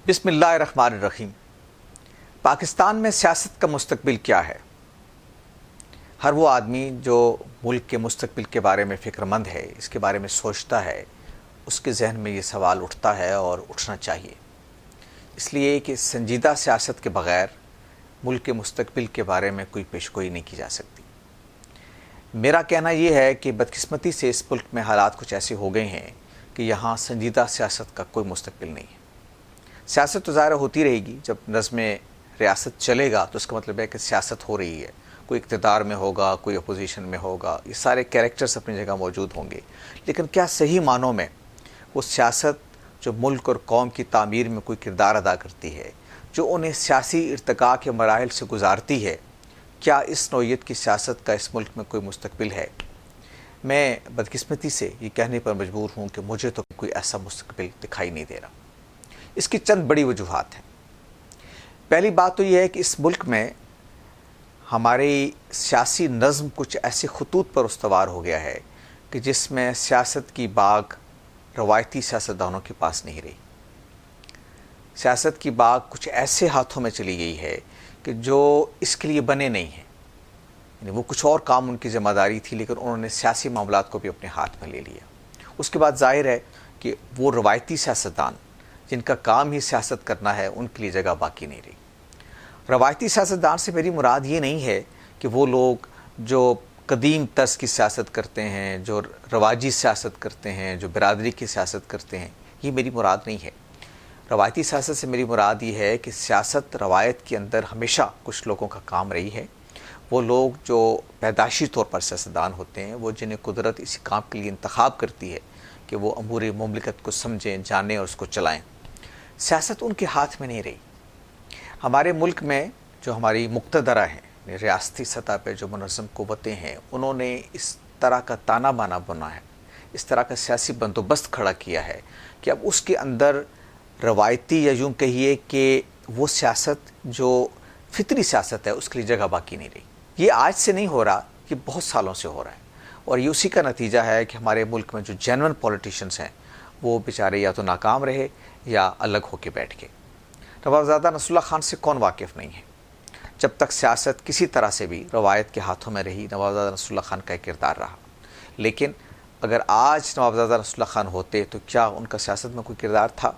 بسم اللہ الرحمن الرحیم۔ پاکستان میں سیاست کا مستقبل کیا ہے؟ ہر وہ آدمی جو ملک کے مستقبل کے بارے میں فکر مند ہے، اس کے بارے میں سوچتا ہے، اس کے ذہن میں یہ سوال اٹھتا ہے اور اٹھنا چاہیے، اس لیے کہ سنجیدہ سیاست کے بغیر ملک کے مستقبل کے بارے میں کوئی پیشگوئی نہیں کی جا سکتی۔ میرا کہنا یہ ہے کہ بدقسمتی سے اس ملک میں حالات کچھ ایسے ہو گئے ہیں کہ یہاں سنجیدہ سیاست کا کوئی مستقبل نہیں ہے۔ سیاست تو ظاہر ہوتی رہے گی، جب نظم ریاست چلے گا تو اس کا مطلب ہے کہ سیاست ہو رہی ہے، کوئی اقتدار میں ہوگا، کوئی اپوزیشن میں ہوگا، یہ سارے کیریکٹرز اپنی جگہ موجود ہوں گے، لیکن کیا صحیح معنوں میں وہ سیاست جو ملک اور قوم کی تعمیر میں کوئی کردار ادا کرتی ہے، جو انہیں سیاسی ارتقاء کے مراحل سے گزارتی ہے، کیا اس نوعیت کی سیاست کا اس ملک میں کوئی مستقبل ہے؟ میں بدقسمتی سے یہ کہنے پر مجبور ہوں کہ مجھے تو کوئی ایسا مستقبل دکھائی نہیں دے رہا۔ اس کی چند بڑی وجوہات ہیں۔ پہلی بات تو یہ ہے کہ اس ملک میں ہماری سیاسی نظم کچھ ایسے خطوط پر استوار ہو گیا ہے کہ جس میں سیاست کی باغ روایتی سیاستدانوں کے پاس نہیں رہی۔ سیاست کی باغ کچھ ایسے ہاتھوں میں چلی گئی ہے کہ جو اس کے لیے بنے نہیں ہیں، یعنی وہ کچھ اور کام ان کی ذمہ داری تھی، لیکن انہوں نے سیاسی معاملات کو بھی اپنے ہاتھ میں لے لیا۔ اس کے بعد ظاہر ہے کہ وہ روایتی سیاستدان جن کا کام ہی سیاست کرنا ہے، ان کے لیے جگہ باقی نہیں رہی۔ روایتی سیاستدان سے میری مراد یہ نہیں ہے کہ وہ لوگ جو قدیم طرز کی سیاست کرتے ہیں، جو رواجی سیاست کرتے ہیں، جو برادری کی سیاست کرتے ہیں، یہ میری مراد نہیں ہے۔ روایتی سیاست سے میری مراد یہ ہے کہ سیاست روایت کے اندر ہمیشہ کچھ لوگوں کا کام رہی ہے، وہ لوگ جو پیدائشی طور پر سیاستدان ہوتے ہیں، وہ جنہیں قدرت اسی کام کے لیے انتخاب کرتی ہے کہ وہ امور مملکت کو سمجھیں، جانیں اور اس کو چلائیں۔ سیاست ان کے ہاتھ میں نہیں رہی۔ ہمارے ملک میں جو ہماری مقتدرہ ہیں، ریاستی سطح پہ جو منظم قوتیں ہیں، انہوں نے اس طرح کا تانا بانا بنا ہے، اس طرح کا سیاسی بندوبست کھڑا کیا ہے کہ اب اس کے اندر روایتی یا یوں کہیے کہ وہ سیاست جو فطری سیاست ہے، اس کے لیے جگہ باقی نہیں رہی۔ یہ آج سے نہیں ہو رہا، یہ بہت سالوں سے ہو رہا ہے، اور یہ اسی کا نتیجہ ہے کہ ہمارے ملک میں جو جینون پولیٹیشنز ہیں وہ بیچارے یا تو ناکام رہے یا الگ ہو کے بیٹھ گئے۔ نوابزادہ نصر اللہ خان سے کون واقف نہیں ہے؟ جب تک سیاست کسی طرح سے بھی روایت کے ہاتھوں میں رہی، نوابزادہ نصر اللہ خان کا ایک کردار رہا، لیکن اگر آج نوابزادہ نصر اللہ خان ہوتے تو کیا ان کا سیاست میں کوئی کردار تھا؟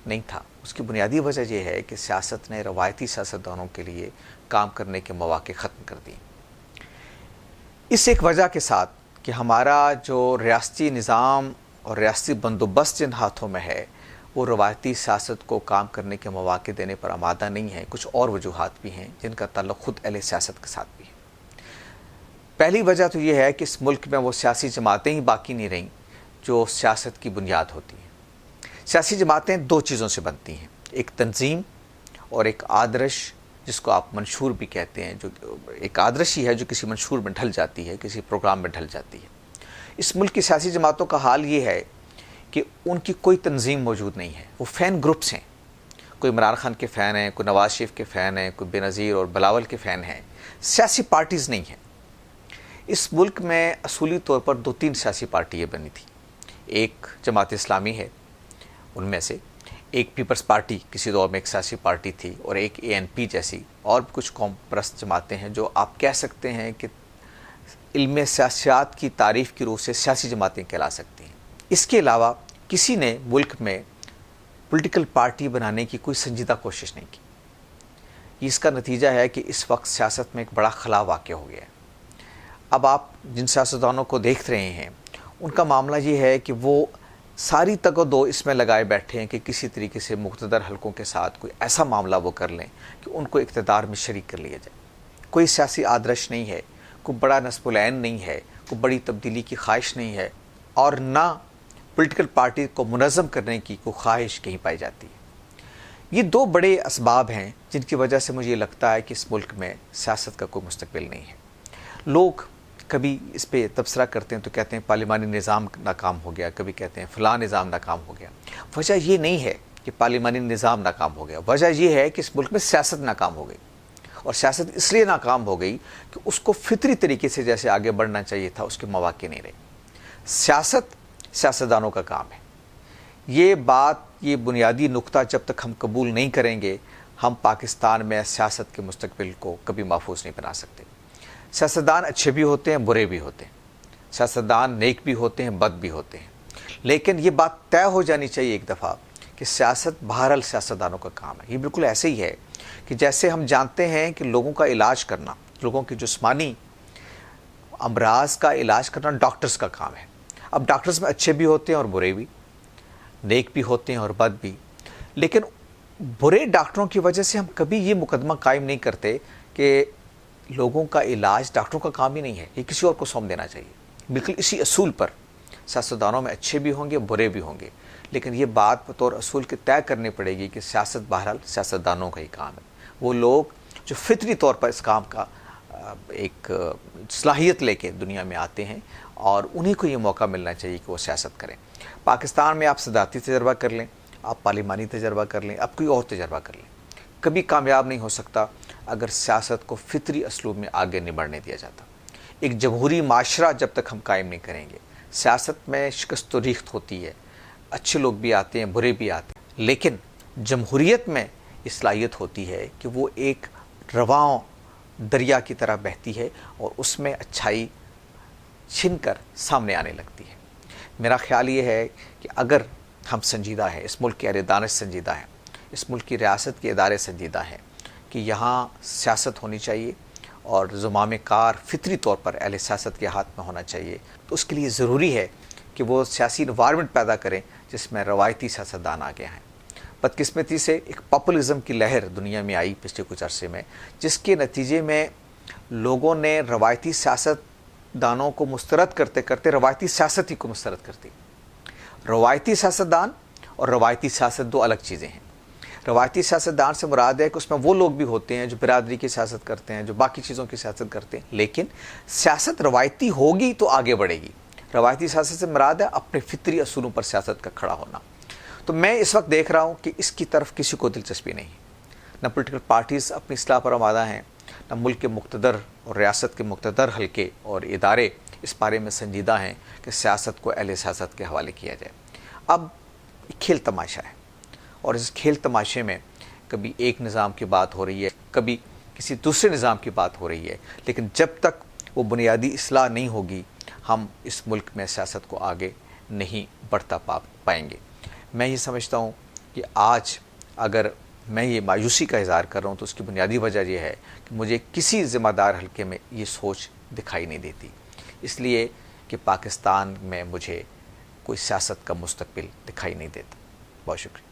نہیں تھا۔ اس کی بنیادی وجہ یہ ہے کہ سیاست نے روایتی سیاستدانوں کے لیے کام کرنے کے مواقع ختم کر دیے۔ اس ایک وجہ کے ساتھ کہ ہمارا جو ریاستی نظام اور ریاستی بندوبست جن ہاتھوں میں ہے، وہ روایتی سیاست کو کام کرنے کے مواقع دینے پر آمادہ نہیں ہے۔ کچھ اور وجوہات بھی ہیں جن کا تعلق خود اہل سیاست کے ساتھ بھی ہے۔ پہلی وجہ تو یہ ہے کہ اس ملک میں وہ سیاسی جماعتیں ہی باقی نہیں رہیں جو سیاست کی بنیاد ہوتی ہیں۔ سیاسی جماعتیں دو چیزوں سے بنتی ہیں، ایک تنظیم اور ایک آدرش، جس کو آپ منشور بھی کہتے ہیں، جو ایک آدرش ہی ہے جو کسی منشور میں ڈھل جاتی ہے، کسی پروگرام میں ڈھل جاتی ہے۔ اس ملک کی سیاسی جماعتوں کا حال یہ ہے کہ ان کی کوئی تنظیم موجود نہیں ہے، وہ فین گروپس ہیں۔ کوئی عمران خان کے فین ہیں، کوئی نواز شریف کے فین ہیں، کوئی بے نظیر اور بلاول کے فین ہیں، سیاسی پارٹیز نہیں ہیں۔ اس ملک میں اصولی طور پر دو تین سیاسی پارٹیاں بنی تھیں، ایک جماعت اسلامی ہے، ان میں سے ایک پیپلز پارٹی کسی دور میں ایک سیاسی پارٹی تھی، اور ایک ANP جیسی اور کچھ قوم پرست جماعتیں ہیں جو آپ کہہ سکتے ہیں کہ علم سیاست کی تعریف کی روح سے سیاسی جماعتیں کہلا سکتی ہیں۔ اس کے علاوہ کسی نے ملک میں پولیٹیکل پارٹی بنانے کی کوئی سنجیدہ کوشش نہیں کی۔ اس کا نتیجہ ہے کہ اس وقت سیاست میں ایک بڑا خلا واقع ہو گیا ہے۔ اب آپ جن سیاستدانوں کو دیکھ رہے ہیں، ان کا معاملہ یہ ہے کہ وہ ساری تگ و دو اس میں لگائے بیٹھے ہیں کہ کسی طریقے سے مقتدر حلقوں کے ساتھ کوئی ایسا معاملہ وہ کر لیں کہ ان کو اقتدار میں شریک کر لیا جائے۔ کوئی سیاسی آدرش نہیں ہے، کوئی بڑا نصب العین نہیں ہے، کوئی بڑی تبدیلی کی خواہش نہیں ہے، اور نہ پولیٹیکل پارٹی کو منظم کرنے کی کوئی خواہش کہیں پائی جاتی ہے۔ یہ دو بڑے اسباب ہیں جن کی وجہ سے مجھے لگتا ہے کہ اس ملک میں سیاست کا کوئی مستقبل نہیں ہے۔ لوگ کبھی اس پہ تبصرہ کرتے ہیں تو کہتے ہیں پارلیمانی نظام ناکام ہو گیا، کبھی کہتے ہیں فلاں نظام ناکام ہو گیا۔ وجہ یہ نہیں ہے کہ پارلیمانی نظام ناکام ہو گیا، وجہ یہ ہے کہ اس ملک میں سیاست ناکام ہو گئی، اور سیاست اس لیے ناکام ہو گئی کہ اس کو فطری طریقے سے جیسے آگے بڑھنا چاہیے تھا، اس کے مواقع نہیں رہے۔ سیاست سیاستدانوں کا کام ہے۔ یہ بات، یہ بنیادی نقطہ جب تک ہم قبول نہیں کریں گے، ہم پاکستان میں سیاست کے مستقبل کو کبھی محفوظ نہیں بنا سکتے۔ سیاستدان اچھے بھی ہوتے ہیں، برے بھی ہوتے ہیں، سیاستدان نیک بھی ہوتے ہیں، بد بھی ہوتے ہیں، لیکن یہ بات طے ہو جانی چاہیے ایک دفعہ کہ سیاست بہرحال سیاستدانوں کا کام ہے۔ یہ بالکل ایسے ہی ہے کہ جیسے ہم جانتے ہیں کہ لوگوں کا علاج کرنا، لوگوں کی جسمانی امراض کا علاج کرنا ڈاکٹرز کا کام ہے۔ اب ڈاکٹرز میں اچھے بھی ہوتے ہیں اور برے بھی، نیک بھی ہوتے ہیں اور بد بھی، لیکن برے ڈاکٹروں کی وجہ سے ہم کبھی یہ مقدمہ قائم نہیں کرتے کہ لوگوں کا علاج ڈاکٹروں کا کام ہی نہیں ہے، یہ کسی اور کو سونپ دینا چاہیے۔ بالکل اسی اصول پر سیاستدانوں میں اچھے بھی ہوں گے، برے بھی ہوں گے، لیکن یہ بات بطور اصول کے طے کرنی پڑے گی کہ سیاست بہرحال سیاستدانوں کا ہی کام ہے۔ وہ لوگ جو فطری طور پر اس کام کا ایک صلاحیت لے کے دنیا میں آتے ہیں، اور انہی کو یہ موقع ملنا چاہیے کہ وہ سیاست کریں۔ پاکستان میں آپ صدارتی تجربہ کر لیں، آپ پارلیمانی تجربہ کر لیں، آپ کوئی اور تجربہ کر لیں، کبھی کامیاب نہیں ہو سکتا اگر سیاست کو فطری اسلوب میں آگے نہیں بڑھنے دیا جاتا۔ ایک جمہوری معاشرہ جب تک ہم قائم نہیں کریں گے، سیاست میں شکست و ریخت ہوتی ہے، اچھے لوگ بھی آتے ہیں، برے بھی آتے ہیں، لیکن جمہوریت میں یہ صلاحیت ہوتی ہے کہ وہ ایک رواں دریا کی طرح بہتی ہے اور اس میں اچھائی چھن کر سامنے آنے لگتی ہے۔ میرا خیال یہ ہے کہ اگر ہم سنجیدہ ہیں، اس ملک کے اہل دانش سنجیدہ ہیں، اس ملک کی ریاست کے ادارے سنجیدہ ہیں کہ یہاں سیاست ہونی چاہیے اور زمام کار فطری طور پر اہل سیاست کے ہاتھ میں ہونا چاہیے، تو اس کے لیے ضروری ہے کہ وہ سیاسی انوائرمنٹ پیدا کریں جس میں روایتی سیاستدان آگے آئیں۔ بدقسمتی سے ایک پاپولزم کی لہر دنیا میں آئی پچھلے کچھ عرصے میں، جس کے نتیجے میں لوگوں نے روایتی سیاست دانوں کو مسترد کرتے کرتے روایتی سیاست ہی کو مسترد کر دی۔ روایتی سیاستدان اور روایتی سیاست دو الگ چیزیں ہیں۔ روایتی سیاستدان سے مراد ہے کہ اس میں وہ لوگ بھی ہوتے ہیں جو برادری کی سیاست کرتے ہیں، جو باقی چیزوں کی سیاست کرتے ہیں، لیکن سیاست روایتی ہوگی تو آگے بڑھے گی۔ روایتی سیاست سے مراد ہے اپنے فطری اصولوں پر سیاست کا کھڑا ہونا۔ تو میں اس وقت دیکھ رہا ہوں کہ اس کی طرف کسی کو دلچسپی نہیں، نہ پولیٹیکل پارٹیز اپنی اصلاح پر آمادہ ہیں، نہ ملک کے مقتدر اور ریاست کے مقتدر حلقے اور ادارے اس بارے میں سنجیدہ ہیں کہ سیاست کو اہل سیاست کے حوالے کیا جائے۔ اب کھیل تماشا ہے، اور اس کھیل تماشے میں کبھی ایک نظام کی بات ہو رہی ہے، کبھی کسی دوسرے نظام کی بات ہو رہی ہے، لیکن جب تک وہ بنیادی اصلاح نہیں ہوگی ہم اس ملک میں سیاست کو آگے نہیں بڑھتا پائیں گے۔ میں یہ سمجھتا ہوں کہ آج اگر میں یہ مایوسی کا اظہار کر رہا ہوں تو اس کی بنیادی وجہ یہ ہے کہ مجھے کسی ذمہ دار حلقے میں یہ سوچ دکھائی نہیں دیتی، اس لیے کہ پاکستان میں مجھے کوئی سیاست کا مستقبل دکھائی نہیں دیتا۔ بہت شکریہ۔